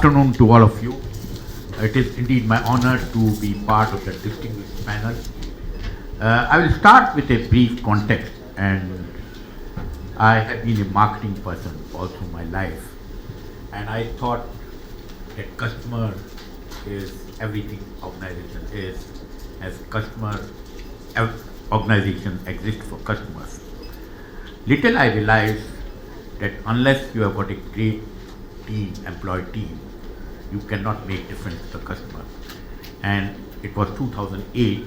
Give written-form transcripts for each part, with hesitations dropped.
afternoon to all of you. It is indeed my honor to be part of the distinguished panel. I will start with a brief context, and I have been a marketing person all through my life, and I thought that customer is everything organization is, as organization exists for customers. Little I realized that unless you have got a great team, employee team, you cannot make difference to the customer. And it was 2008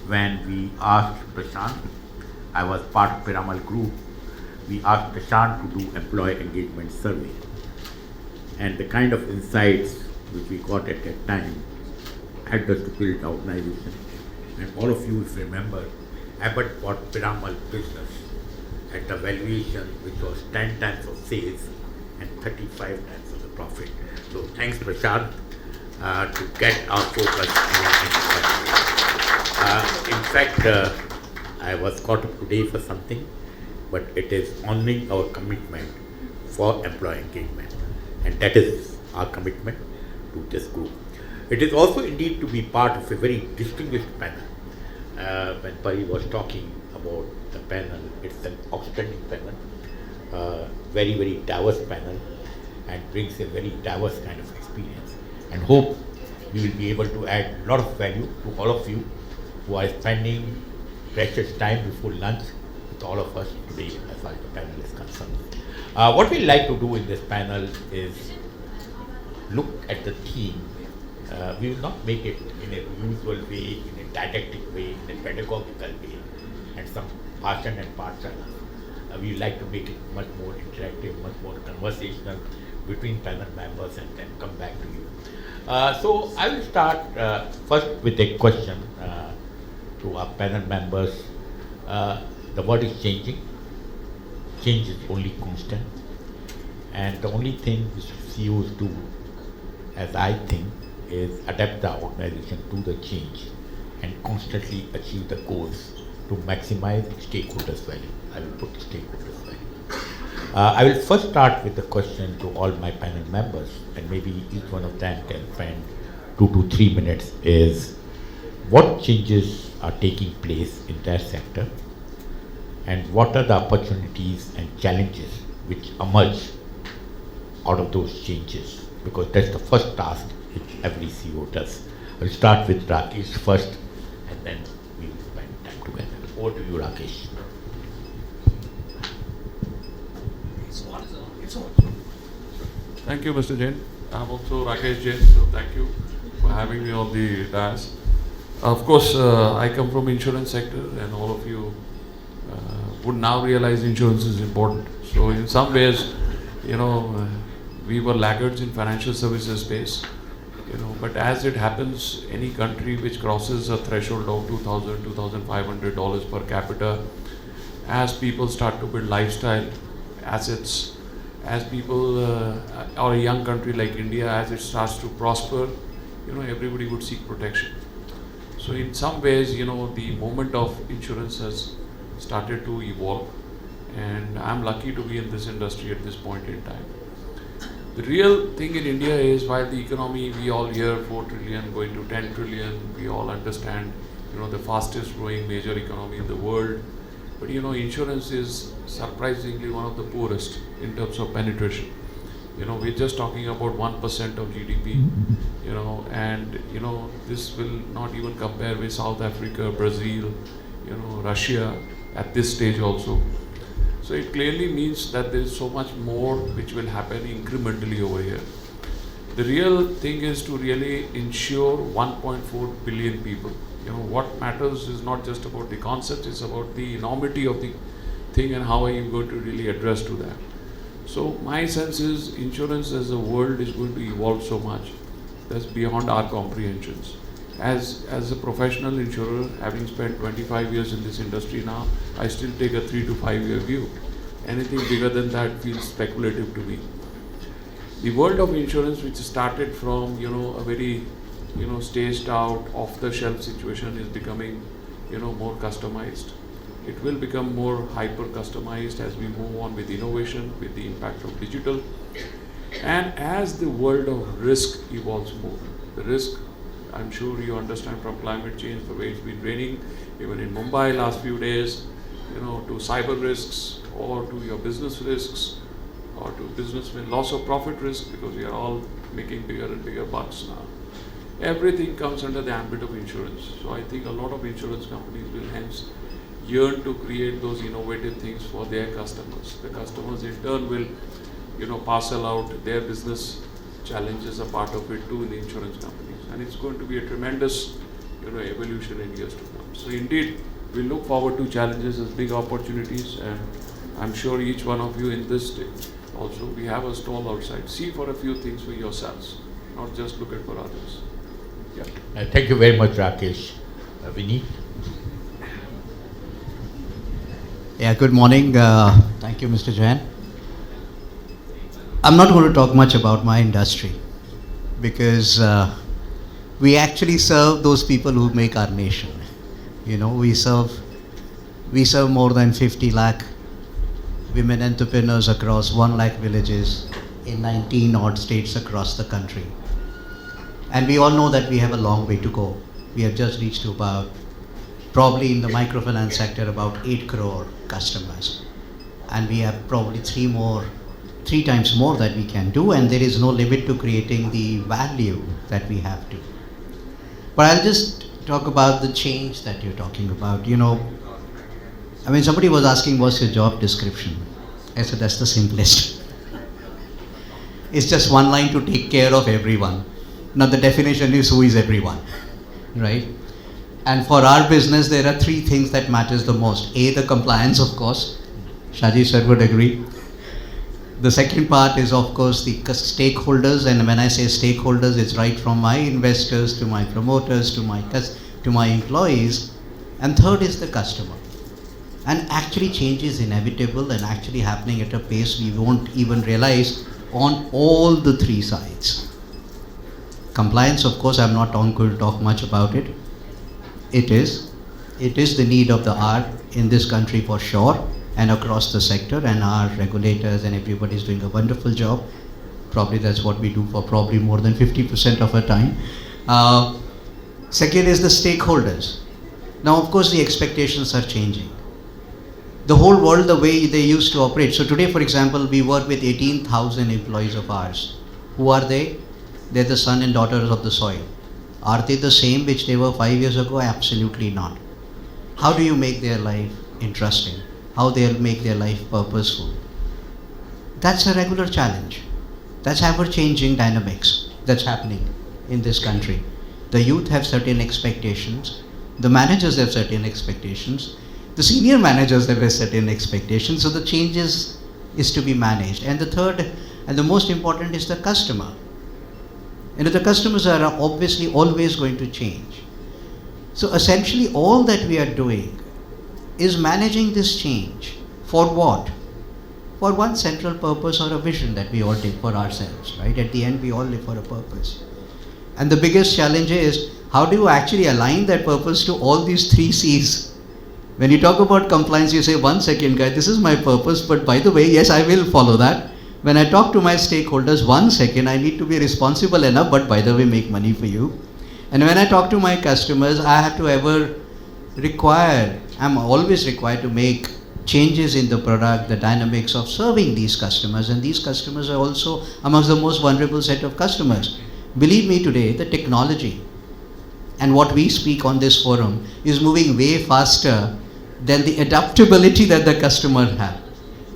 when we asked Prashant, I was part of Piramal Group, we asked Prashant to do employee engagement survey. And the kind of insights which we got at that time helped us to build the organization. And all of you, if you remember, Abbott bought Piramal business at a valuation which was 10 times of sales and 35 times of the profit. So thanks Prashant to get our focus on. In fact, I was caught up today for something, but it is honoring our commitment for employee engagement, and that is our commitment to this group. It is also indeed to be part of a very distinguished panel. When Pari was talking about the panel, it's an outstanding panel, very, very diverse panel, and brings a very diverse kind of experience. And hope we will be able to add a lot of value to all of you who are spending precious time before lunch with all of us today as far as the panel is concerned. What we like to do in this panel is look at the theme. We will not make it in a usual way, in a didactic way, in a pedagogical way, and some passion and parcel. We like to make it much more interactive, much more conversational between panel members, and then come back to you. So I will start first with a question to our panel members. The world is changing. Change is only constant. And the only thing which CEOs do, as I think, is adapt the organization to the change and constantly achieve the goals to maximize stakeholders' value. I will put stakeholders' value. I will first start with the question to all my panel members, and maybe each one of them can spend 2 to 3 minutes, is what changes are taking place in their sector, and what are the opportunities and challenges which emerge out of those changes, because that's the first task which every CEO does. I'll start with Rakesh first, and then we will spend time together. Over to you, Rakesh. Thank you, Mr. Jain. I'm also Rakesh Jain, so thank you for having me on the dais. Of course, I come from insurance sector, and all of you would now realize insurance is important. So in some ways, we were laggards in financial services space, but as it happens, any country which crosses a threshold of $2,000, $2,500 per capita, as people start to build lifestyle assets, as people, or a young country like India, as it starts to prosper, everybody would seek protection. So in some ways, the moment of insurance has started to evolve, and I'm lucky to be in this industry at this point in time. The real thing in India is, while the economy, we all hear 4 trillion going to 10 trillion, we all understand, the fastest growing major economy in the world, but insurance is surprisingly one of the poorest in terms of penetration. We're just talking about 1% of GDP, and this will not even compare with South Africa, Brazil, Russia at this stage also. So it clearly means that there is so much more which will happen incrementally over here. The real thing is to really insure 1.4 billion people. What matters is not just about the concept, it's about the enormity of the thing and how are you going to really address to that. So my sense is insurance as a world is going to evolve so much that's beyond our comprehensions. As a professional insurer, having spent 25 years in this industry now, I still take a 3 to 5 year view. Anything bigger than that feels speculative to me. The world of insurance, which started from a very staged out, off the shelf situation, is becoming more customized. It will become more hyper customized as we move on with innovation, with the impact of digital. And as the world of risk evolves more, the risk, I'm sure you understand from climate change, the way it's been raining, even in Mumbai last few days, to cyber risks or to your business risks or to business with loss of profit risk, because we are all making bigger and bigger bucks now. Everything comes under the ambit of insurance. So I think a lot of insurance companies will hence yearn to create those innovative things for their customers. The customers in turn will, parcel out their business challenges, a part of it too in the insurance companies. And it's going to be a tremendous, evolution in years to come. So indeed, we look forward to challenges as big opportunities, and I'm sure each one of you in this stage also, we have a stall outside. See for a few things for yourselves, not just look at for others. Yeah. Thank you very much, Rakesh. Vinny? Yeah, good morning. Thank you, Mr. Jain. I'm not going to talk much about my industry because we actually serve those people who make our nation. We serve more than 50 lakh women entrepreneurs across 1 lakh villages in 19 odd states across the country. And we all know that we have a long way to go. We have just reached to about, probably in the microfinance sector, about 8 crore customers. And we have probably 3 times more that we can do, and there is no limit to creating the value that we have to. But I'll just talk about the change that you're talking about. Somebody was asking, what's your job description? I said, that's the simplest. It's just one line to take care of everyone. Now the definition is who is everyone, right? And for our business, there are 3 things that matters the most. A, the compliance, of course. Shaji sir would agree. The second part is, of course, the stakeholders. And when I say stakeholders, it's right from my investors to my promoters to my employees. And third is the customer. And actually change is inevitable and actually happening at a pace we won't even realize on all the 3 sides. Compliance, of course, I'm not going to talk much about it. It is the need of the hour in this country for sure, and across the sector, and our regulators and everybody is doing a wonderful job. Probably that's what we do for probably more than 50% of our time. Second is the stakeholders. Now, of course, the expectations are changing. The whole world, the way they used to operate. So today, for example, we work with 18,000 employees of ours. Who are they? They're the son and daughters of the soil. Are they the same which they were 5 years ago? Absolutely not. How do you make their life interesting? How they'll make their life purposeful? That's a regular challenge. That's ever-changing dynamics that's happening in this country. The youth have certain expectations. The managers have certain expectations. The senior managers have certain expectations. So the changes is to be managed. And the third and the most important is the customer. The customers are obviously always going to change. So essentially all that we are doing is managing this change. For what? For one central purpose or a vision that we all take for ourselves, right? At the end, we all live for a purpose. And the biggest challenge is, how do you actually align that purpose to all these 3 C's? When you talk about compliance, you say, 1 second, guys, this is my purpose, but by the way, yes, I will follow that. When I talk to my stakeholders, 1 second, I need to be responsible enough, but by the way, make money for you. And when I talk to my customers, I have to I'm always required to make changes in the product, the dynamics of serving these customers. And these customers are also amongst the most vulnerable set of customers. Believe me, today, the technology and what we speak on this forum is moving way faster than the adaptability that the customer have.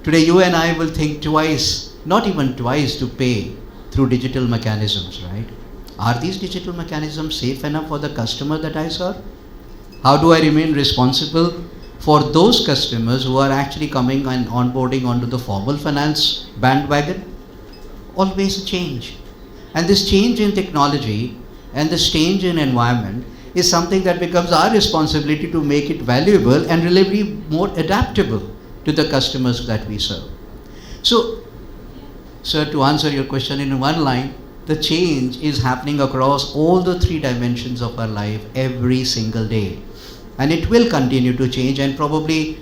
Today, you and I will think twice, not even twice, to pay through digital mechanisms, right? Are these digital mechanisms safe enough for the customer that I serve? How do I remain responsible for those customers who are actually coming and onboarding onto the formal finance bandwagon? Always a change. And this change in technology and this change in environment is something that becomes our responsibility to make it valuable and really more adaptable to the customers that we serve. So, sir, to answer your question in one line, the change is happening across all the 3 dimensions of our life every single day. And it will continue to change, and probably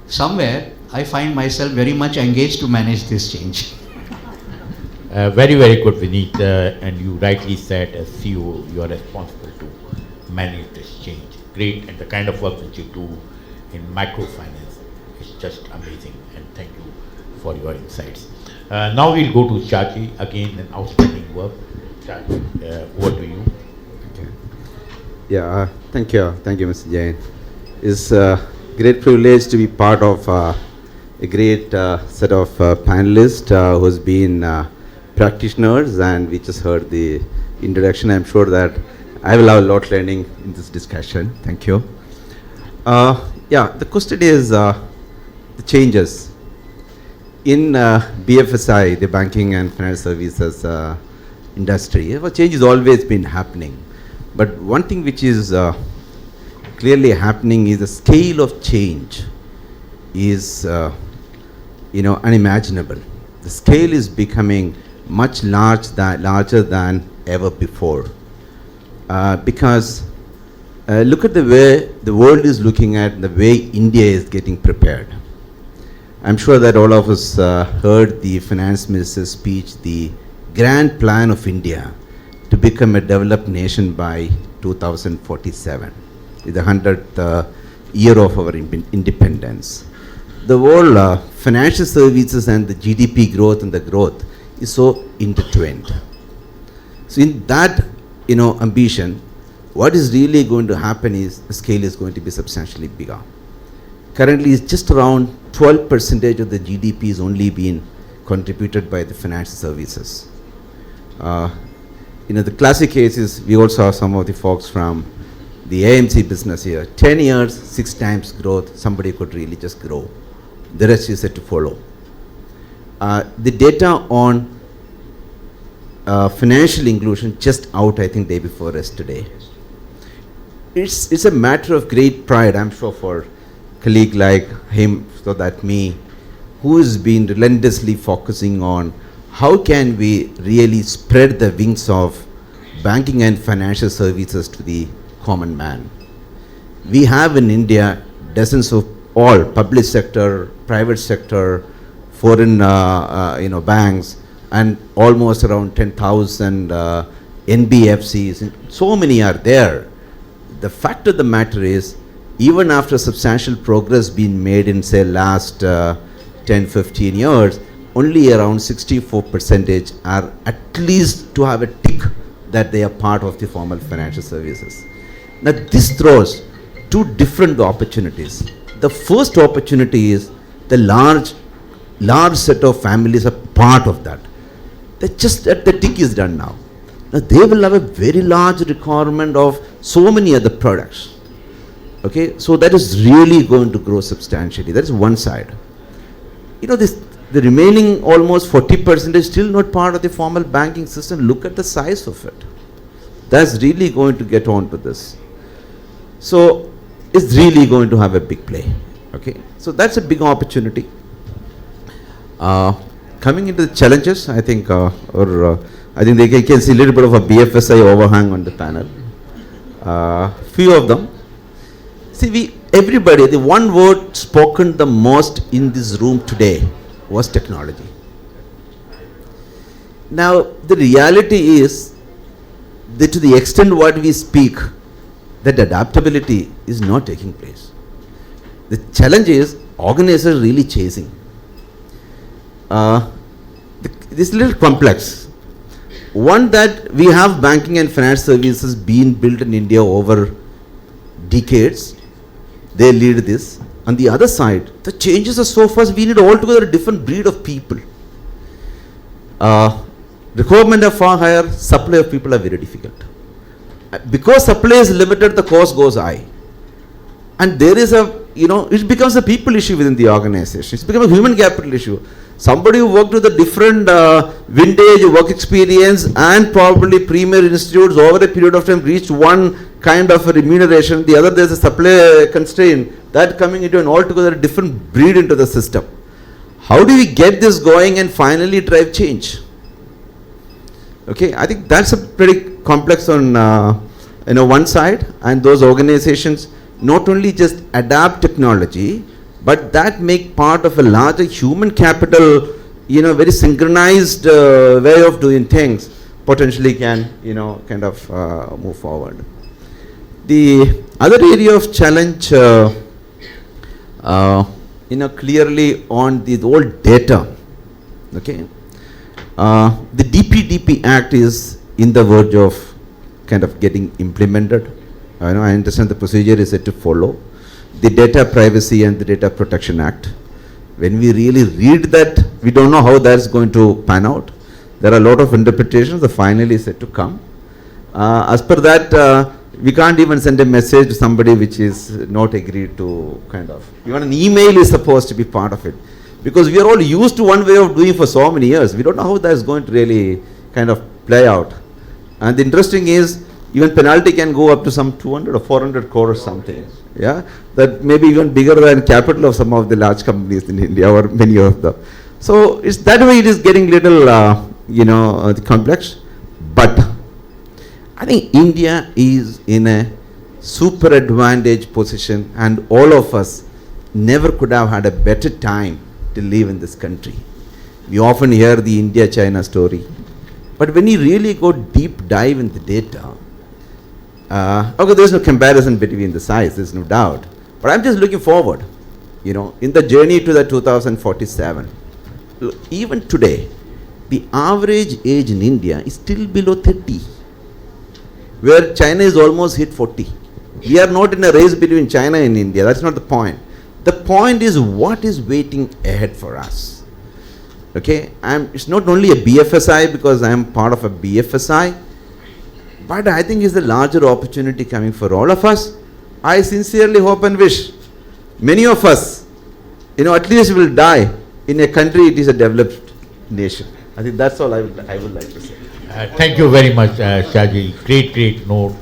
somewhere I find myself very much engaged to manage this change. Very, very good, Vineet. And you rightly said, as CEO, you are responsible to manage this change. Great, and the kind of work that you do in microfinance is just amazing. And thank you for your insights. Now we'll go to Chachi, again an outstanding work. Chachi, over to you. Okay. Yeah, thank you, Mr. Jain. It's a great privilege to be part of a great set of panelists who's been practitioners, and we just heard the introduction. I'm sure that I will have a lot learning in this discussion. Thank you. Yeah, the question is the changes in BFSI, the banking and financial services industry. Change has always been happening, but one thing which is clearly happening is the scale of change is unimaginable. The scale is becoming much larger than ever before, because look at the way the world is looking at the way India is getting prepared. I'm sure that all of us heard the finance minister's speech, the grand plan of India to become a developed nation by 2047, the 100th year of our independence. The whole financial services and the GDP growth and the growth is so intertwined. So in that ambition, what is really going to happen is the scale is going to be substantially bigger. Currently, it's just around 12% of the GDP is only being contributed by the financial services. The classic case is, we also have some of the folks from the AMC business here. 10 years, 6 times growth, somebody could really just grow. The rest is set to follow. The data on financial inclusion just out, I think, day before yesterday. It's a matter of great pride, I'm sure, for colleague like him, so that me, who has been relentlessly focusing on how can we really spread the wings of banking and financial services to the common man. We have in India dozens of all public sector, private sector, foreign banks, and almost around 10,000 NBFCs. So many are there. The fact of the matter is, even after substantial progress being made in, say, last 10-15 years, only around 64% are at least to have a tick that they are part of the formal financial services. Now this throws two different opportunities. The first opportunity is the large set of families are part of that. They just the tick is done now. Now they will have a very large requirement of so many other products. Okay, so that is really going to grow substantially. That is one side. The remaining almost 40% is still not part of the formal banking system. Look at the size of it. That's really going to get on to this. So it's really going to have a big play. Okay, so that's a big opportunity. Coming into the challenges, I think, I think they can see a little bit of a BFSI overhang on the panel. Few of them. See, everybody, the one word spoken the most in this room today was technology. Now, the reality is that to the extent what we speak, that adaptability is not taking place. The challenge is organizers really chasing. This is a little complex. One, that we have banking and financial services being built in India over decades. They lead this. On the other side, the changes are so fast, we need altogether a different breed of people. Requirement are far higher, supply of people are very difficult. Because supply is limited, the cost goes high. And there is it becomes a people issue within the organization. It's become a human capital issue. Somebody who worked with a different vintage work experience and probably premier institutes over a period of time reached one kind of a remuneration, the other there's a supply constraint, that coming into an altogether different breed into the system. How do we get this going and finally drive change? Okay, I think that's a pretty complex on one side, and those organizations not only just adapt technology, but that make part of a larger human capital very synchronized way of doing things potentially can, kind of move forward. The other area of challenge, clearly on the old data, okay. The DPDP Act is in the verge of kind of getting implemented. I understand the procedure is set to follow. The Data Privacy and the Data Protection Act. When we really read that, we don't know how that's going to pan out. There are a lot of interpretations. The final is set to come. As per that, we can't even send a message to somebody which is not agreed to, kind of. Even an email is supposed to be part of it. Because we are all used to one way of doing for so many years. We don't know how that's going to really kind of play out. And the interesting is, even penalty can go up to some 200 or 400 crore or something. Yeah, that may be even bigger than capital of some of the large companies in India, or many of them. So it's that way it is getting little, complex. But I think India is in a super advantaged position, and all of us never could have had a better time to live in this country. We often hear the India-China story. But when you really go deep dive in the data, okay, there's no comparison between the size, there's no doubt. But I'm just looking forward, in the journey to the 2047. Even today, the average age in India is still below 30, where China is almost hit 40. We are not in a race between China and India. That's not the point. The point is what is waiting ahead for us. Okay, it's not only a BFSI because I am part of a BFSI, but I think it's the larger opportunity coming for all of us. I sincerely hope and wish many of us, at least will die in a country it is a developed nation. I think that's all I would like to say. Thank you very much, Shaji. Great note,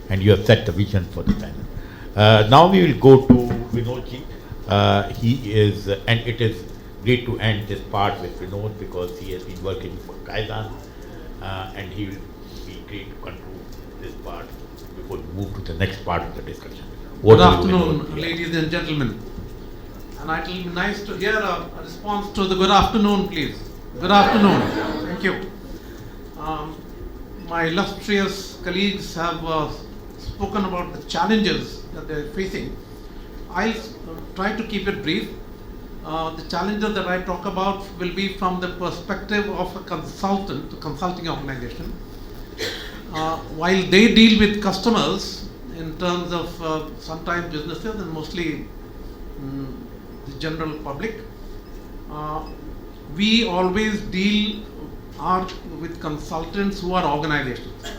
and you have set the vision for the panel. Now we will go to Vinodji. He is, and it is great to end this part with Vinod because he has been working for Kaizen, and he will be great to conclude this part before we move to the next part of the discussion. Good afternoon, ladies and gentlemen. And it will be nice to hear a response to the good afternoon, please. Good afternoon. Thank you. My illustrious colleagues have spoken about the challenges that they are facing. I'll try to keep it brief. The challenges that I talk about will be from the perspective of a consulting organization. While they deal with customers in terms of sometimes businesses and mostly the general public, we always deal with consultants who are organizations.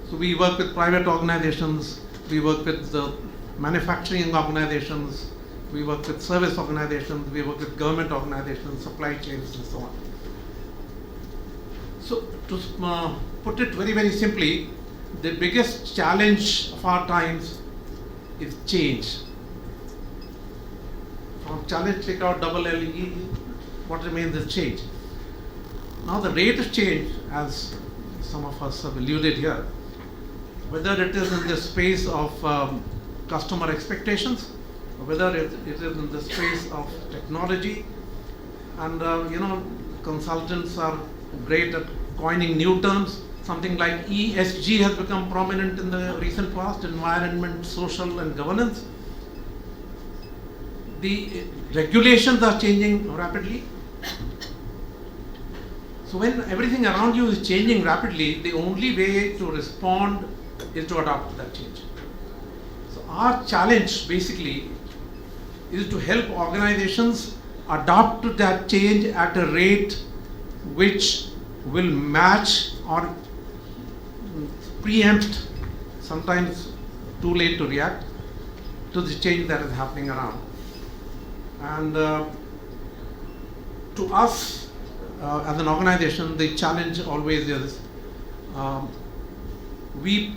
So we work with private organizations, we work with the manufacturing organizations, we work with service organizations, we work with government organizations, supply chains, and so on. So to put it very, very simply, the biggest challenge of our times is change. From challenge, take out double L-E, what remains is change. Now the rate of change, as some of us have alluded here, whether it is in the space of customer expectations, or whether it is in the space of technology, and consultants are great at coining new terms. Something like ESG has become prominent in the recent past, environment, social and governance. The regulations are changing rapidly. So when everything around you is changing rapidly, the only way to respond is to adapt to that change. So our challenge basically is to help organizations adapt to that change at a rate which will match or preempt, sometimes too late to react, to the change that is happening around. And to us, as an organization, the challenge always is we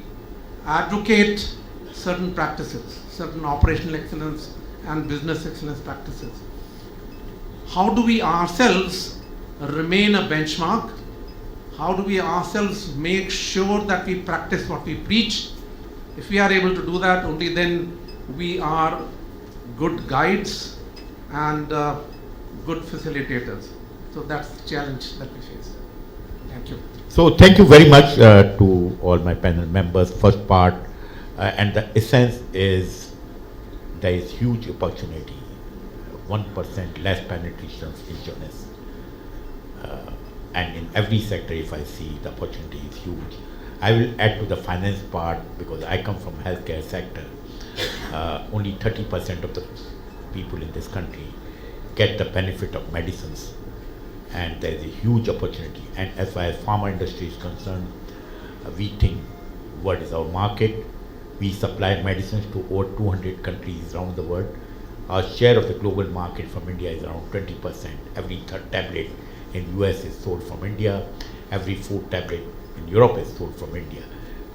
advocate certain practices, certain operational excellence and business excellence practices. How do we ourselves remain a benchmark? How do we ourselves make sure that we practice what we preach? If we are able to do that, only then we are good guides and good facilitators. So that's the challenge that we face. Thank you. So thank you very much to all my panel members. First part, and the essence is there is huge opportunity. 1% less penetration of insurance, and in every sector, if I see the opportunity is huge. I will add to the finance part because I come from healthcare sector. Only 30% of the people in this country get the benefit of medicines, and there is a huge opportunity. And as far as pharma industry is concerned, we think what is our market. We supply medicines to over 200 countries around the world. Our share of the global market from India is around 20%. Every third tablet in US is sold from India. Every fourth tablet in Europe is sold from India.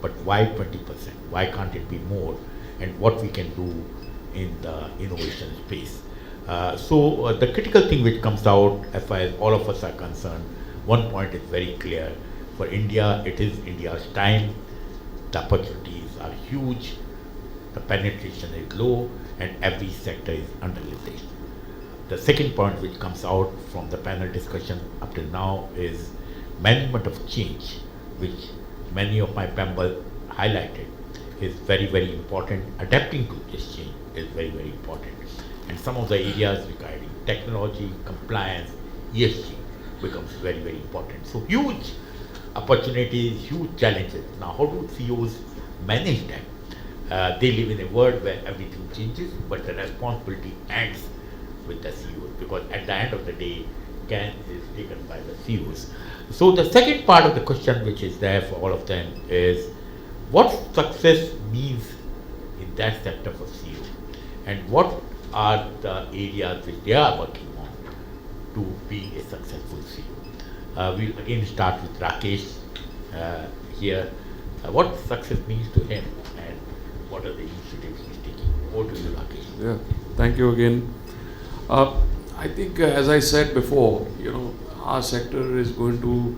But why 20%? Why can't it be more? And what we can do in the innovation space. So the critical thing which comes out as far as all of us are concerned, one point is very clear. For India, it is India's time. The opportunities are huge. The penetration is low and every sector is underleveraged. The second point which comes out from the panel discussion up till now is management of change, which many of my members highlighted is very, very important. Adapting to this change is very, very important. And some of the areas regarding technology, compliance, ESG becomes very, very important. So huge opportunities, huge challenges. Now how do CEOs manage them? They live in a world where everything changes, but the responsibility ends with the CEOs, because at the end of the day, can is taken by the CEOs. So the second part of the question which is there for all of them is what success means in that sector for CEO, and what are the areas which they are working on to be a successful CEO. We'll again start with Rakesh here. What success means to him and what are the initiatives he's taking? Over to you, Rakesh. Yeah, thank you again. I think, as I said before, our sector is going to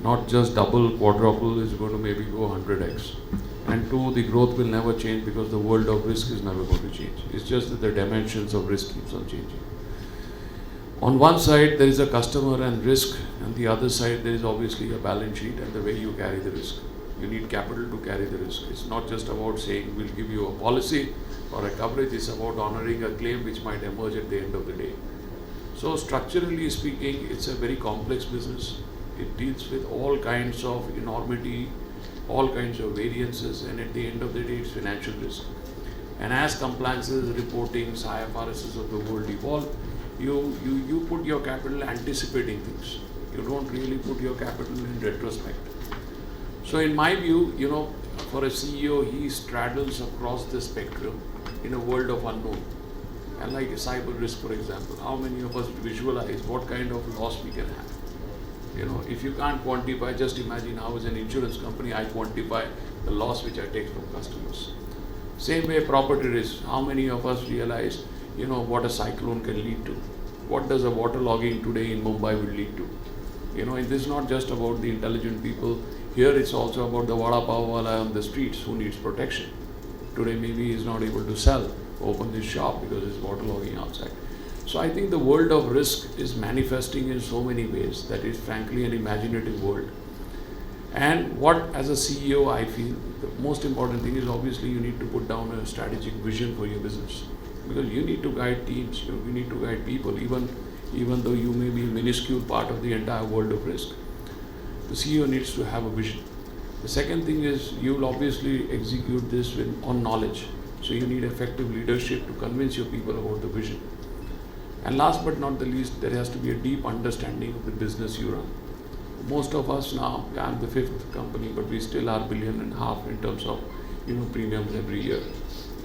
not just double, quadruple, it's going to maybe go 100x. And two, the growth will never change because the world of risk is never going to change. It's just that the dimensions of risk keeps on changing. On one side, there is a customer and risk, and the other side, there is obviously a balance sheet and the way you carry the risk. You need capital to carry the risk. It's not just about saying we'll give you a policy or a coverage, it's about honoring a claim which might emerge at the end of the day. So structurally speaking, it's a very complex business. It deals with all kinds of enormity, all kinds of variances, and at the end of the day, it's financial risk. And as compliances, reportings, IFRSs of the world evolve, you put your capital anticipating things. You don't really put your capital in retrospect. So in my view, for a CEO, he straddles across the spectrum in a world of unknown. And like cyber risk, for example, how many of us visualize what kind of loss we can have? If you can't quantify, just imagine how as an insurance company I quantify the loss which I take from customers. Same way property risk, how many of us realize, what a cyclone can lead to? What does a waterlogging today in Mumbai will lead to? And this is not just about the intelligent people. Here it's also about the vada pav wala on the streets who needs protection. Today maybe he is not able to open his shop because it's waterlogging outside. So I think the world of risk is manifesting in so many ways that is frankly an imaginative world. And what as a CEO I feel the most important thing is obviously you need to put down a strategic vision for your business, because you need to guide teams, you need to guide people, even though you may be a minuscule part of the entire world of risk. The CEO needs to have a vision. The second thing is you will obviously execute this on knowledge. So you need effective leadership to convince your people about the vision. And last but not the least, there has to be a deep understanding of the business you run. Most of us now, I'm the fifth company, but we still are $1.5 billion in terms of premiums every year.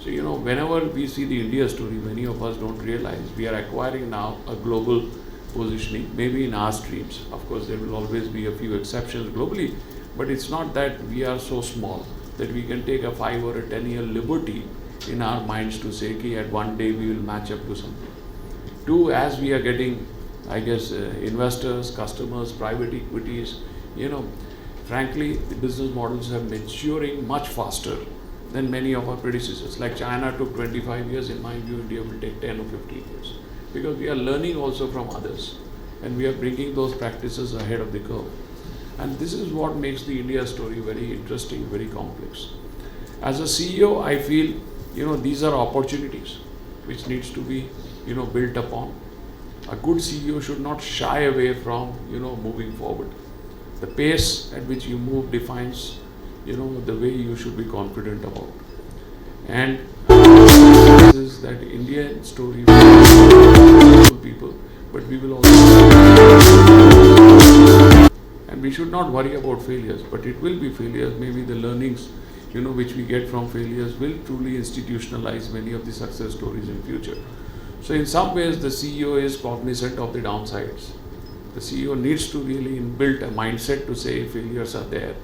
So whenever we see the India story, many of us don't realize we are acquiring now a global positioning, maybe in our streams. Of course, there will always be a few exceptions globally, but it's not that we are so small that we can take a 5 or a 10-year liberty in our minds to say, okay, at one day we will match up to something. Two, as we are getting, investors, customers, private equities, frankly, the business models are maturing much faster than many of our predecessors. Like China took 25 years, in my view, India will take 10 or 15 years. Because we are learning also from others. and we are bringing those practices ahead of the curve. And this is what makes the India story very interesting, very complex. As a CEO, I feel, these are opportunities which needs to be, built upon. A good CEO should not shy away from, moving forward. The pace at which you move defines, the way you should be confident about. And this is that Indian story for people, but we will also, and we should not worry about failures, but it will be failures. Maybe the learnings, which we get from failures will truly institutionalize many of the success stories in future. So in some ways, the CEO is cognizant of the downsides. The CEO needs to really build a mindset to say failures are there.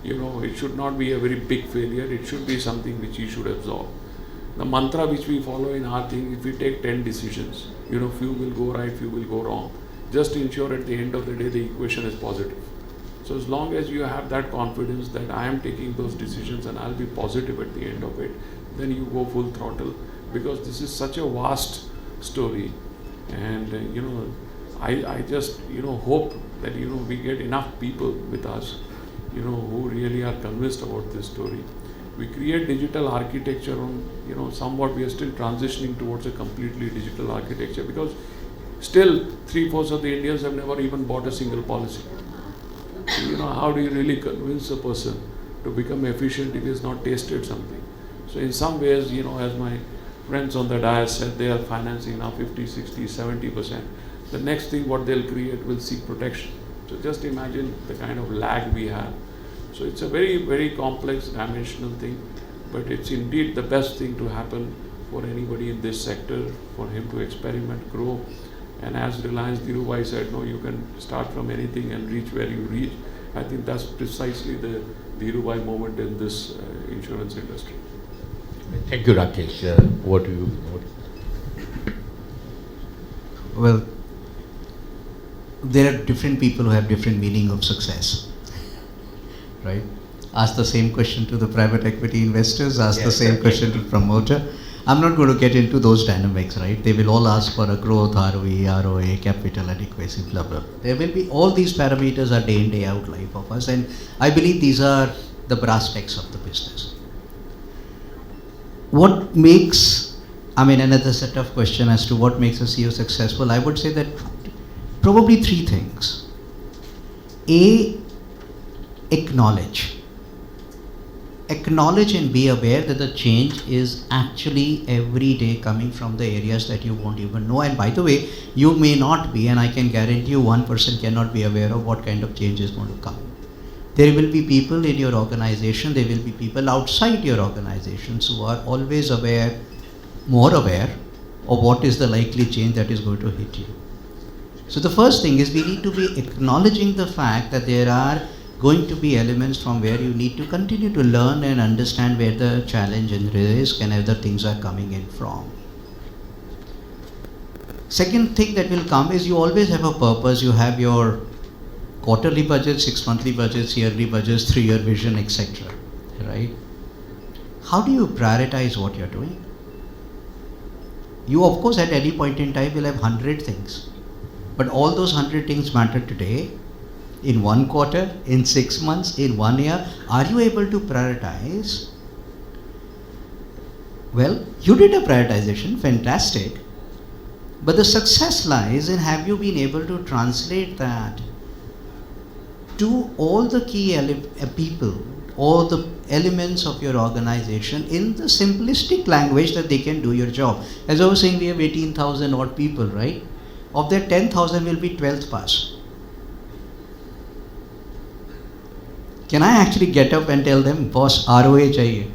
It should not be a very big failure. It should be something which you should absorb. The mantra which we follow in our thing, if we take 10 decisions, few will go right, few will go wrong. Just ensure at the end of the day, the equation is positive. So as long as you have that confidence that I am taking those decisions and I'll be positive at the end of it, then you go full throttle, because this is such a vast story. And, I just, hope that, we get enough people with us, who really are convinced about this story. We create digital architecture on, somewhat we are still transitioning towards a completely digital architecture, because still 3/4 of the Indians have never even bought a single policy. So, how do you really convince a person to become efficient if he has not tasted something? So in some ways, as my friends on the dais said, they are financing now 50, 60, 70%. The next thing what they'll create will seek protection. So just imagine the kind of lag we have. So it's a very, very complex dimensional thing, but it's indeed the best thing to happen for anybody in this sector, for him to experiment, grow. And as Reliance Dhirubhai said, no, you can start from anything and reach where you reach. I think that's precisely the Dhirubhai moment in this insurance industry. Thank you, Rakesh. Over to you. Well, there are different people who have different meaning of success, right? Ask the same question to the private equity investors, ask the same question to the promoter. I'm not going to get into those dynamics, right? They will all ask for a growth, ROE, ROA, capital adequacy, blah, blah. There will be, all these parameters are day in, day out life of us, and I believe these are the brass tacks of the business. What makes, another set of questions as to what makes a CEO successful, I would say that probably three things. A, acknowledge and be aware that the change is actually every day coming from the areas that you won't even know. And by the way, you may not be, and I can guarantee you one person cannot be aware of what kind of change is going to come. There will be people in your organization, there will be people outside your organizations who are always aware, more aware of what is the likely change that is going to hit you. So the first thing is we need to be acknowledging the fact that there are going to be elements from where you need to continue to learn and understand where the challenge and risk and other things are coming in from. Second thing that will come is you always have a purpose. You have your quarterly budget, 6 monthly budgets, yearly budgets, 3-year vision, etc. Right? How do you prioritize what you're doing? You, of course, at any point in time will have 100 things. But all those 100 things matter today, in 1 quarter, in 6 months, in 1 year. Are you able to prioritize? Well, you did a prioritization, fantastic. But the success lies in have you been able to translate that to all the key people, all the elements of your organization in the simplistic language that they can do your job. As I was saying, we have 18,000 odd people, right? Of that, 10,000 will be 12th pass. Can I actually get up and tell them, boss, ROA chahiye?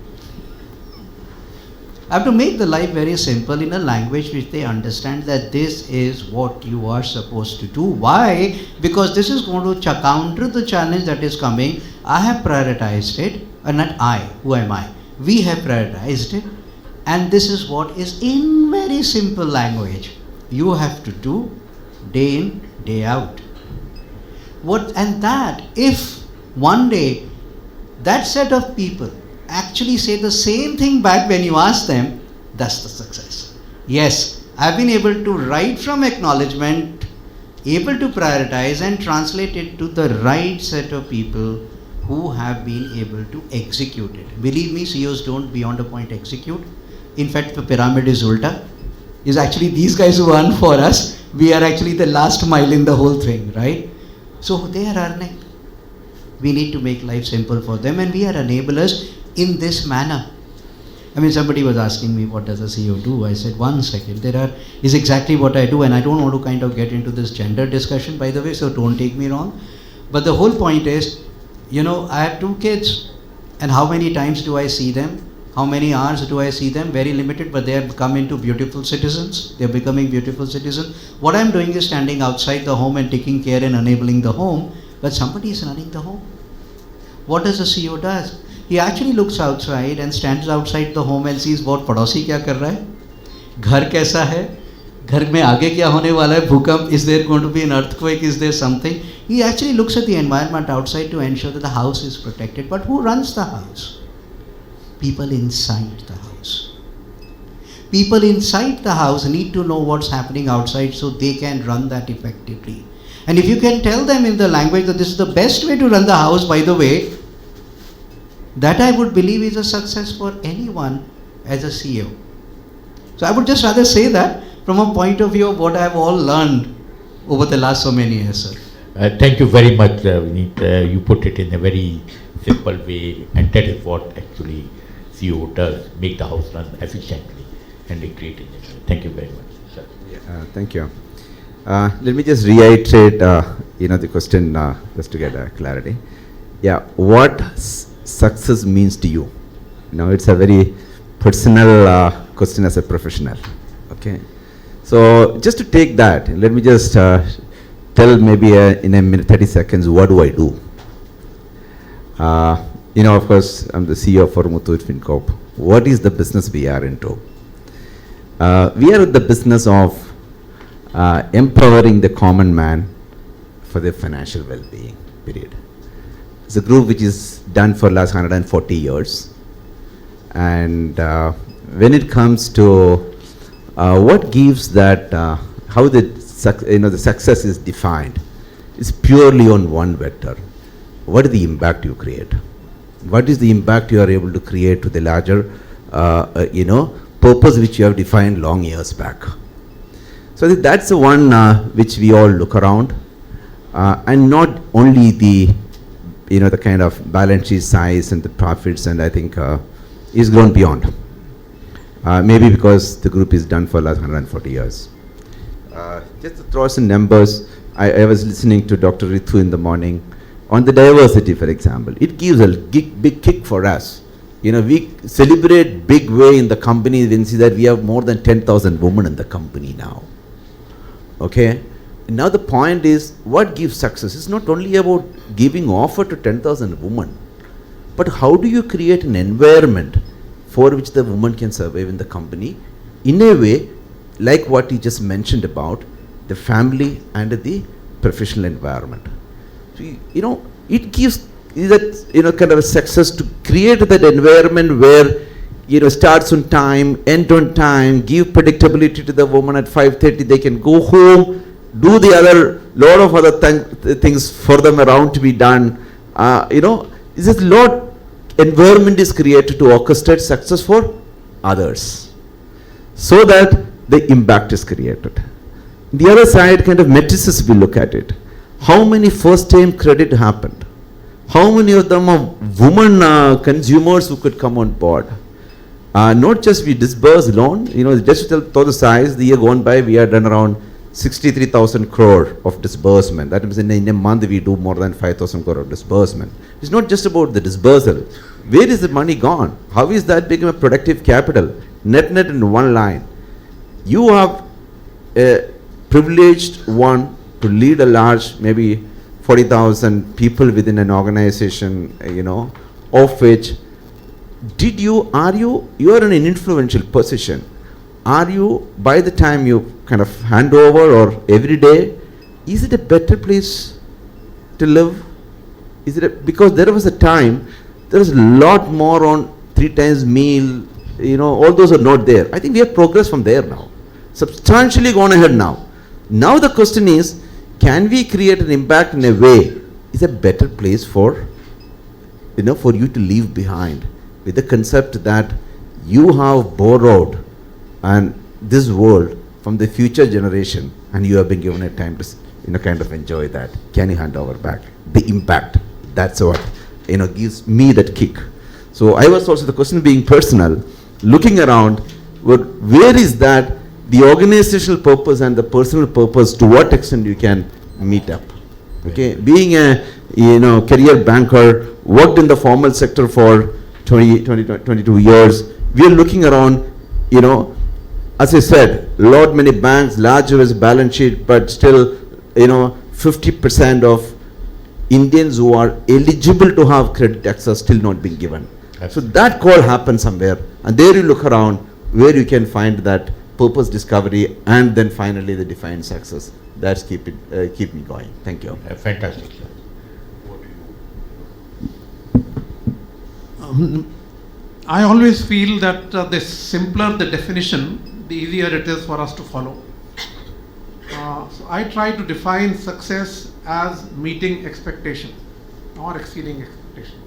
I have to make the life very simple in a language which they understand that this is what you are supposed to do. Why? Because this is going to counter the challenge that is coming. I have prioritized it, and not I, who am I? We have prioritized it, and this is what is in very simple language you have to do day in, day out. And that, if one day that set of people actually say the same thing back when you ask them, that's the success. Yes, I've been able to, right from acknowledgement able to prioritize and translate it to the right set of people who have been able to execute it. Believe me, CEOs don't beyond a point execute. In fact, the pyramid is ulta. Is actually these guys who earn for us, we are actually the last mile in the whole thing, right? So they are earning. We need to make life simple for them, and we are enablers in this manner. I mean, somebody was asking me, what does a CEO do? I said, one second, is exactly what I do, and I don't want to kind of get into this gender discussion, by the way, so don't take me wrong. But the whole point is, I have 2 kids, and how many times do I see them? How many hours do I see them? Very limited, but they have come into beautiful citizens. They are becoming beautiful citizens. What I am doing is standing outside the home and taking care and enabling the home, but somebody is running the home. What does a CEO does? He actually looks outside and stands outside the home and sees what पड़ोसी क्या कर रहा है, घर कैसा है, घर में आगे क्या होने वाला है, भूकंप, is there going to be an earthquake, is there something? He actually looks at the environment outside to ensure that the house is protected. But who runs the house? People inside the house. People inside the house need to know what's happening outside so they can run that effectively. And if you can tell them in the language that this is the best way to run the house, by the way, that I would believe is a success for anyone as a CEO. So I would just rather say that from a point of view of what I have all learned over the last so many years, sir. Thank you very much, Vineet. You put it in a very simple way, and that is what actually CEO does, make the house run efficiently and create it. Thank you very much, sir. Thank you. Let me just reiterate, the question just to get clarity. Yeah, what success means to you? It's a very personal question as a professional. Okay, so just to take that, let me just tell maybe in a minute, 30 seconds, what do I do? Of course, I'm the CEO for Muthoot FinCorp. What is the business we are into? We are in the business of empowering the common man for their financial well-being, period. It's a group which is done for last 140 years. And when it comes to what gives that, how the success is defined, is purely on one vector. What is the impact you create? What is the impact you are able to create to the larger, purpose which you have defined long years back? So I think that's the one which we all look around, and not only the kind of balance sheet size and the profits, and I think is grown beyond. Maybe because the group is done for the last 140 years. Just to throw some numbers, I was listening to Dr. Ritu in the morning on the diversity, for example. It gives a big kick for us. We celebrate big way in the company when we see that we have more than 10,000 women in the company now. Okay? Now the point is, what gives success? It's not only about giving offer to 10,000 women, but how do you create an environment for which the woman can survive in the company in a way like what you just mentioned about the family and the professional environment. So, it gives that, kind of a success to create that environment where, starts on time, end on time, give predictability to the woman at 5:30, they can go home, do the other, lot of other things for them around to be done. It's just lot environment is created to orchestrate success for others, so that the impact is created. The other side, kind of matrices, we look at it. How many first-time credit happened? How many of them are women consumers who could come on board? Not just we disburse loan, just to tell the size, the year gone by, we had done around 63,000 crore of disbursement. That means in a month we do more than 5,000 crore of disbursement. It's not just about the disbursal. Where is the money gone? How is that become a productive capital? Net in one line. You have a privileged one to lead a large, maybe 40,000 people within an organization, of which you are in an influential position. Are you, by the time you kind of hand over or every day, is it a better place to live? Because there was a time, there was a lot more on 3 times meal, all those are not there. I think we have progressed from there now. Substantially gone ahead now. Now the question is, can we create an impact in a way is a better place for, for you to leave behind, with the concept that you have borrowed and this world from the future generation, and you have been given a time to kind of enjoy that. Can you hand over back the impact? That's what gives me that kick. So I was also, the question being personal, looking around, where is that the organizational purpose and the personal purpose, to what extent you can meet up? Okay, being a career banker, worked in the formal sector for 22 years, we are looking around, as I said, many banks, larger as balance sheet, but still, 50% of Indians who are eligible to have credit access still not being given. So that call happens somewhere, and there you look around where you can find that purpose discovery, and then finally the defined success. That's keep me going. Thank you. Fantastic. I always feel that the simpler the definition, the easier it is for us to follow. So I try to define success as meeting expectation or exceeding expectation,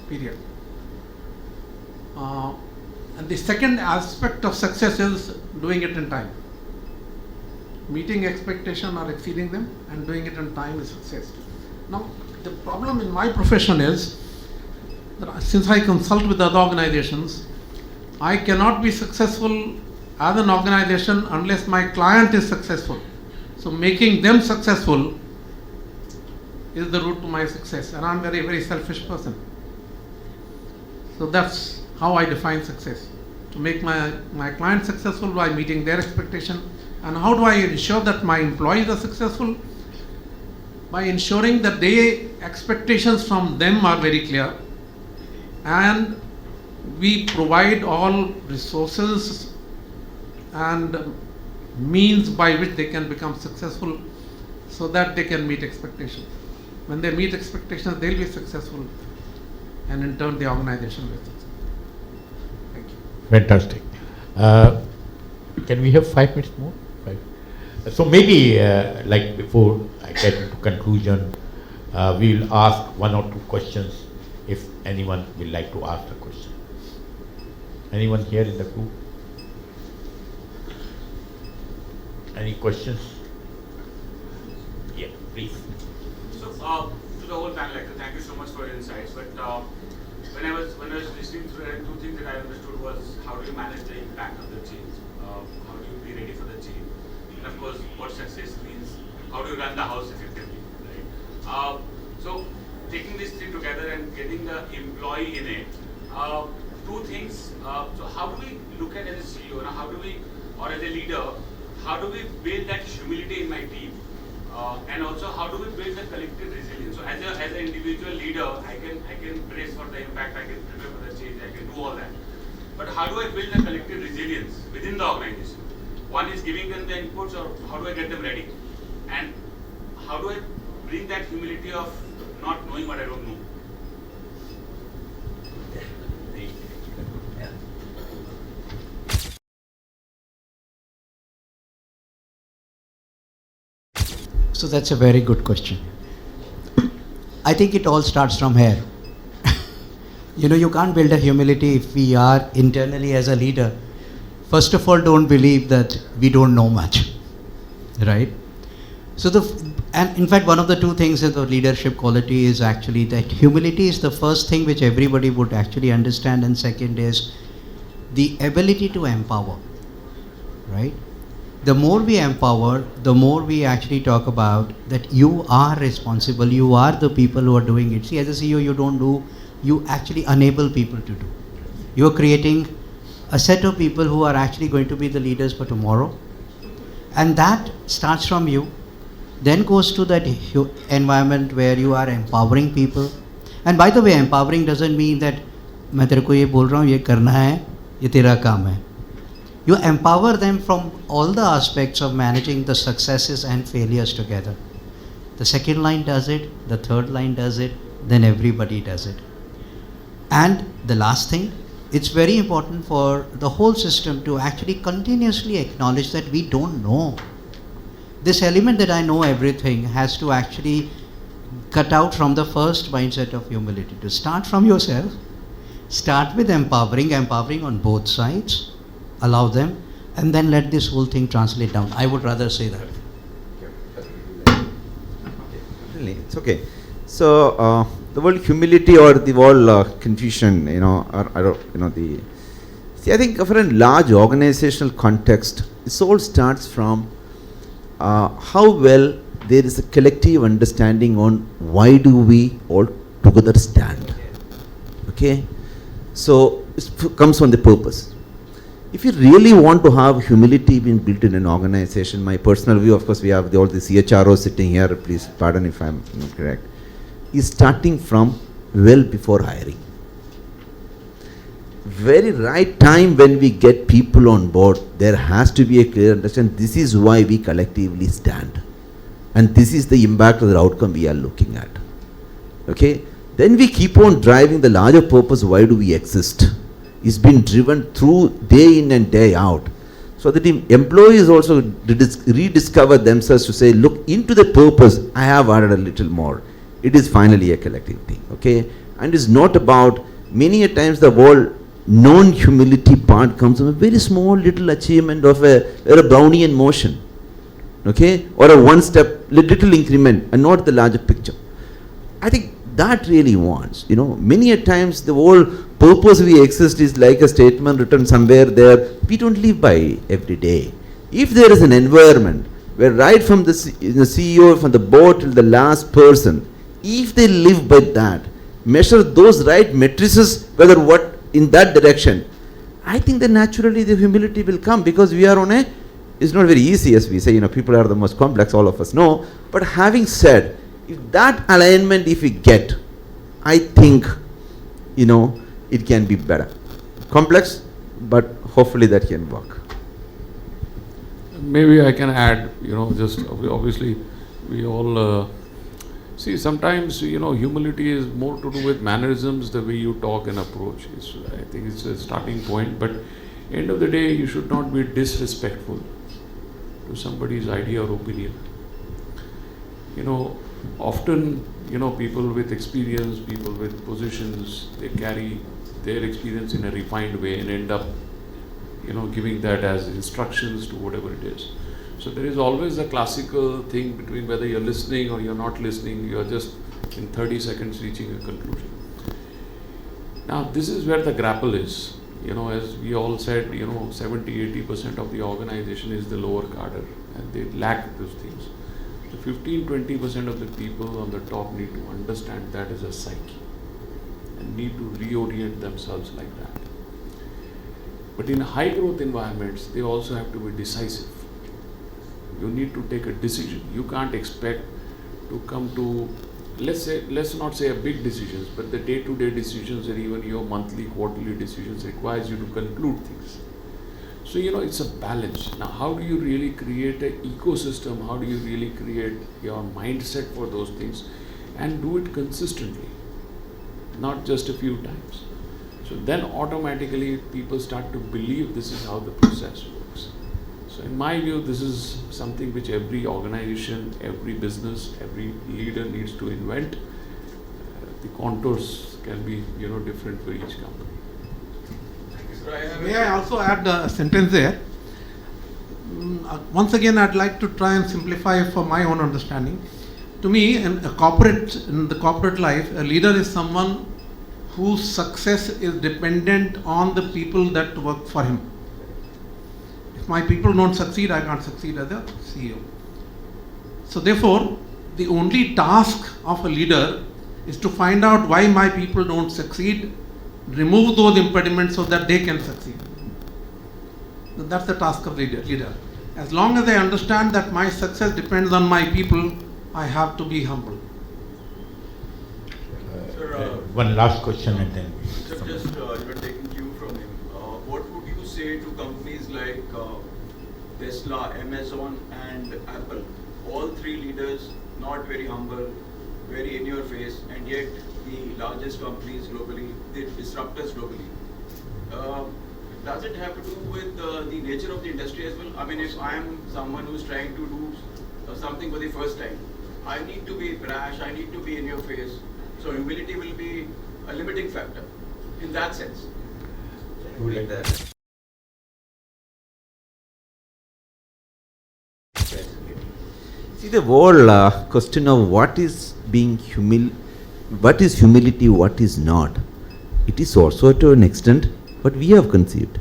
period. And the second aspect of success is doing it in time. Meeting expectation or exceeding them and doing it in time is success. Now, the problem in my profession is that since I consult with other organizations, I cannot be successful as an organization unless my client is successful. So making them successful is the route to my success, and I'm a very, very selfish person. So that's how I define success. To make my client successful by meeting their expectation. And how do I ensure that my employees are successful? By ensuring that their expectations from them are very clear, and we provide all resources and means by which they can become successful so that they can meet expectations. When they meet expectations, they'll be successful, and in turn the organization will be successful. Thank you. Fantastic. Can we have 5 minutes more? 5. So maybe like before I get to conclusion, we will ask 1 or 2 questions if anyone will like to ask a question. Anyone here in the group? Any questions? Yeah, please. So, to the whole panel, thank you so much for your insights. But when I was listening through it, 2 things that I understood was how do you manage the impact of the change? How do you be ready for the change? And of course, what success means, how do you run the house effectively, right? So, taking these 3 together and getting the employee in it, 2 things. So, how do we look at as a CEO, how do we, or as a leader, how do we build that humility in my team? And also, how do we build the collective resilience? So, as an individual leader, I can brace for the impact, I can prepare for the change, I can do all that. But how do I build the collective resilience within the organization? One is giving them the inputs, or how do I get them ready? And how do I bring that humility of not knowing what I don't know? So that's a very good question. I think it all starts from here. You can't build a humility if we are internally as a leader. First of all, don't believe that we don't know much, right? So and in fact, one of the 2 things in the leadership quality is actually that humility is the first thing which everybody would actually understand, and second is the ability to empower, right? The more we empower, the more we actually talk about that you are responsible, you are the people who are doing it. See, as a CEO, you don't do, you actually enable people to do. You are creating a set of people who are actually going to be the leaders for tomorrow. And that starts from you, then goes to that environment where you are empowering people. And by the way, empowering doesn't mean that मैं तेरे को ये बोल रहा हूँ, ये करना है, ये तेरा काम है. You empower them from all the aspects of managing the successes and failures together. The second line does it, the third line does it, then everybody does it. And the last thing, it's very important for the whole system to actually continuously acknowledge that we don't know. This element that I know everything has to actually cut out from the first mindset of humility. To start from yourself, start with empowering on both sides, allow them, and then let this whole thing translate down. I would rather say that. Really, it's okay. So the word humility or the word confusion, or I don't, I think for a large organizational context, this all starts from how well there is a collective understanding on why do we all together stand. Okay, so it comes from the purpose. If you really want to have humility being built in an organization, my personal view, of course, we have all the CHROs sitting here, please pardon if I'm incorrect, is starting from well before hiring. Very right time when we get people on board, there has to be a clear understanding, this is why we collectively stand. And this is the impact of the outcome we are looking at. Okay? Then we keep on driving the larger purpose, why do we exist? Is being driven through day in and day out. So that the employees also rediscover themselves to say, look into the purpose, I have added a little more. It is finally a collective thing. Okay? And it's not about, many a times the whole non-humility part comes from a very small little achievement of a Brownian motion. Okay? Or a one step, little increment and not the larger picture. I think that really wants, many a times the whole purpose we exist is like a statement written somewhere there. We don't live by every day. If there is an environment where right from the CEO, from the board till the last person, if they live by that, measure those right matrices, whether what in that direction, I think then naturally the humility will come, because we are on a, it's not very easy as we say, people are the most complex, all of us know. But having said, if that alignment, if we get, I think, it can be better. Complex, but hopefully that can work. Maybe I can add, just obviously we all see sometimes, humility is more to do with mannerisms, the way you talk and approach. I think it's a starting point, but end of the day, you should not be disrespectful to somebody's idea or opinion. Often, people with experience, people with positions, they carry their experience in a refined way and end up, giving that as instructions to whatever it is. So there is always a classical thing between whether you're listening or you're not listening, you're just in 30 seconds reaching a conclusion. Now, this is where the grapple is. As we all said, 70-80% of the organization is the lower cadre, and they lack those things. The 15-20% of the people on the top need to understand that as a psyche and need to reorient themselves like that. But in high growth environments, they also have to be decisive. You need to take a decision. You can't expect to come to, let's not say a big decisions, but the day-to-day decisions or even your monthly, quarterly decisions requires you to conclude things. So, it's a balance. Now, how do you really create an ecosystem? How do you really create your mindset for those things and do it consistently, not just a few times? So then automatically people start to believe this is how the process works. So in my view, this is something which every organization, every business, every leader needs to invent. The contours can be, different for each company. May I also add a sentence there? Once again, I'd like to try and simplify for my own understanding. To me, in the corporate life, a leader is someone whose success is dependent on the people that work for him. If my people don't succeed, I can't succeed as a CEO. So therefore, the only task of a leader is to find out why my people don't succeed, remove those impediments so that they can succeed. That's the task of the leader. As long as I understand that my success depends on my people, I have to be humble. One last question and then. Sir, just taking cue from him, what would you say to companies like Tesla, Amazon and Apple? All three leaders, not very humble, very in your face, and yet the largest companies globally, the disruptors globally. Does it have to do with the nature of the industry as well? I mean, if I am someone who's trying to do something for the first time. I need to be brash, I need to be in your face. So humility will be a limiting factor in that sense. Like that. See, the whole question of what is humility, what is not, it is also to an extent what we have conceived.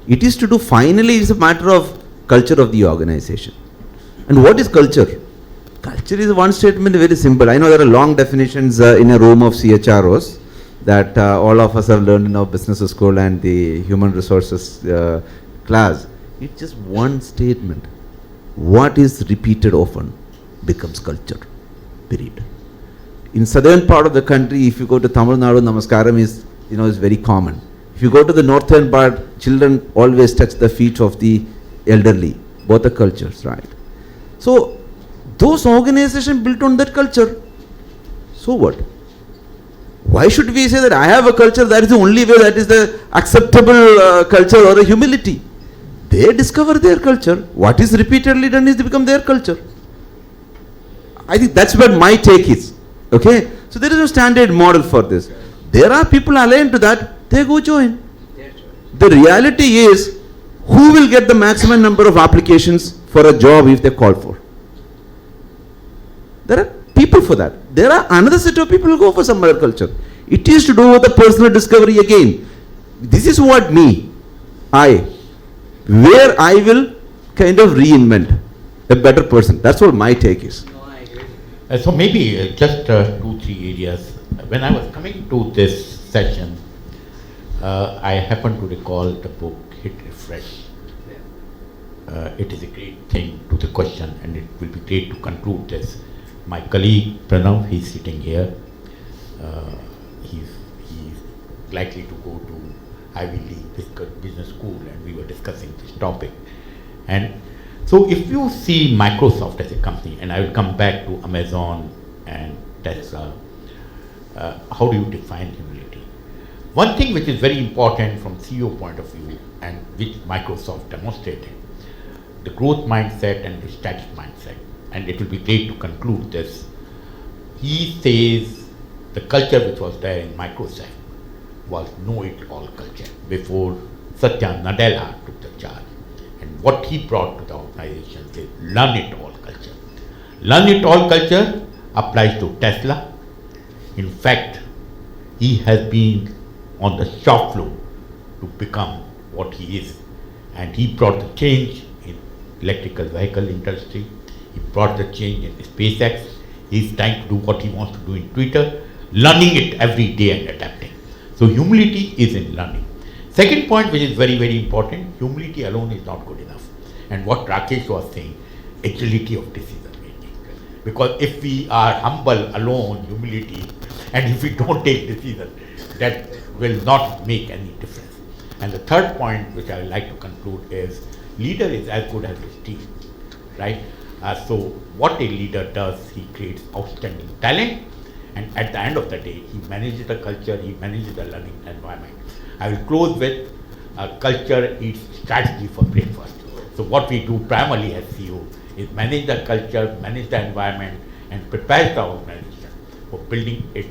It is to do, finally, it's a matter of culture of the organization. And what is culture? Culture is one statement, very simple. I know there are long definitions in a room of CHROs that all of us have learned in our business school and the human resources class. It's just one statement. What is repeated often becomes culture. Period. In southern part of the country, if you go to Tamil Nadu, Namaskaram is very common. If you go to the northern part, children always touch the feet of the elderly. Both the cultures, right? So those organizations built on that culture. So what? Why should we say that I have a culture, that is the only way, that is the acceptable culture or a humility? They discover their culture. What is repeatedly done is to become their culture. I think that's what my take is. Okay? So there is no standard model for this. There are people aligned to that, they go join. The reality is, who will get the maximum number of applications for a job if they call for? There are people for that. There are another set of people who go for some other culture. It is to do with the personal discovery again. This is what where I will kind of reinvent a better person. That's what my take is. So maybe just 2-3 areas. When I was coming to this session, I happened to recall the book Hit Refresh. It is a great thing to the question, and it will be great to conclude this. My colleague Pranav, he's sitting here. He's likely to go to Ivy League business school, and we were discussing this topic. And so if you see Microsoft as a company, and I will come back to Amazon and Tesla, how do you define humility? One thing which is very important from CEO point of view, and which Microsoft demonstrated, the growth mindset and the status mindset, and it will be great to conclude this. He says the culture which was there in Microsoft was know-it-all culture before Satya Nadella took the charge. And what he brought to the organization is learn-it-all culture. Learn-it-all culture applies to Tesla. In fact, he has been on the shop floor to become what he is. And he brought the change in electrical vehicle industry. He brought the change in SpaceX. He's trying to do what he wants to do in Twitter, learning it every day and adapting. So humility is in learning. Second point, which is very, very important, humility alone is not good enough. And what Rakesh was saying, agility of decision making. Because if we are humble alone, humility, and if we don't take decision, that will not make any difference. And the third point, which I would like to conclude, is leader is as good as his team, right? So what a leader does, he creates outstanding talent, and at the end of the day, he manages the culture, he manages the learning environment. I will close with culture eats strategy for breakfast. So what we do primarily as CEO is manage the culture, manage the environment, and prepare the organization for building it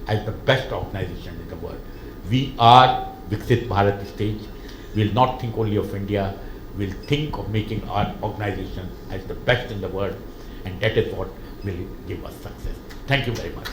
as the best organization in the world. We are Viksit Bharat stage. We will not think only of India. We will think of making our organization as the best in the world, and that is what will give us success. Thank you very much.